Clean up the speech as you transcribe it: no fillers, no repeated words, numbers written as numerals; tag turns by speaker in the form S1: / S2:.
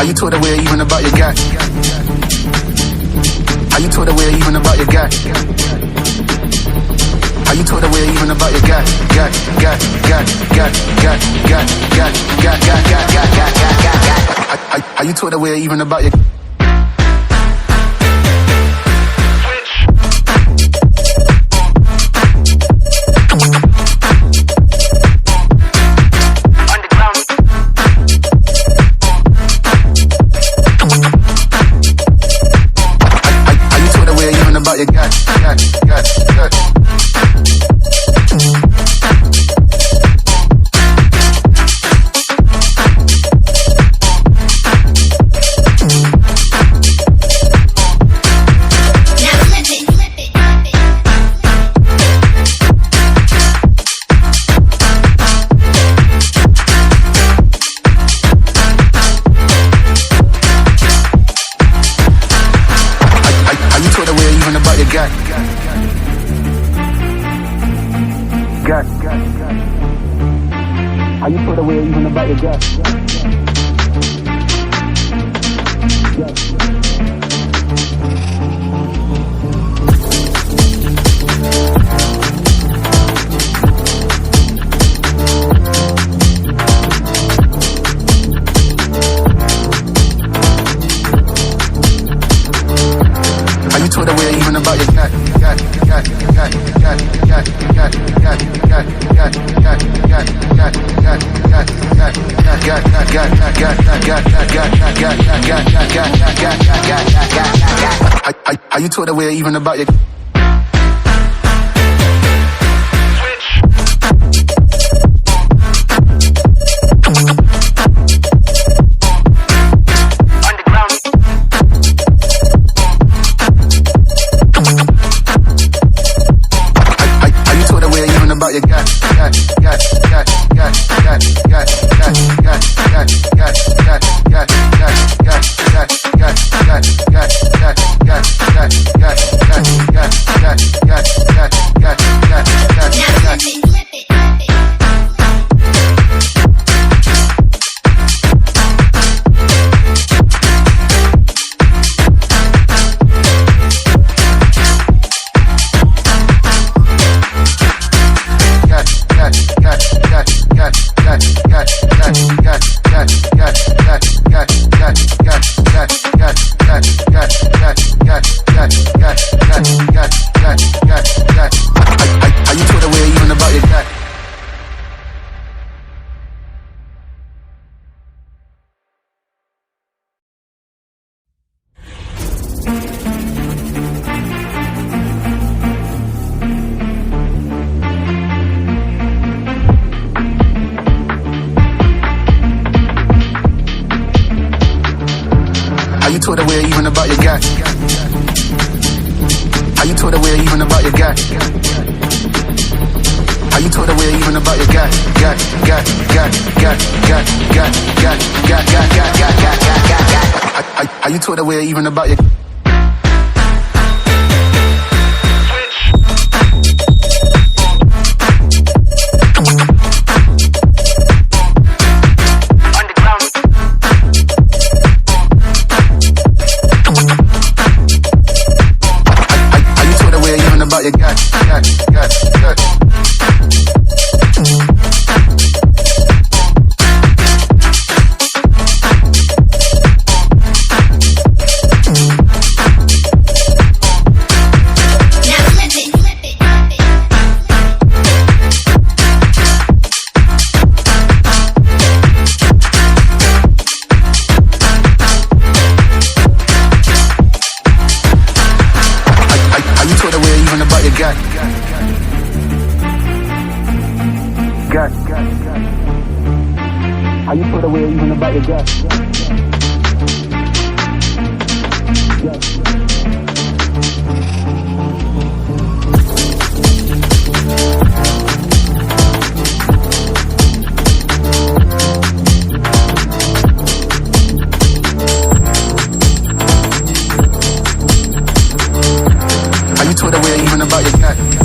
S1: you talk that way even about your guy? How you talk that way even about your guy? How you talk that way even about your guy? How you talk that way even about your you got. How you put away even about your gut? How you put away even about your gut? How you talk that way even about your How you talk that way even about your guy? How you talk that way even about your guy? How you talk that way even about your guy? How you talk that way even about your you got. How you put away even about your gut? How you put away even about your gut?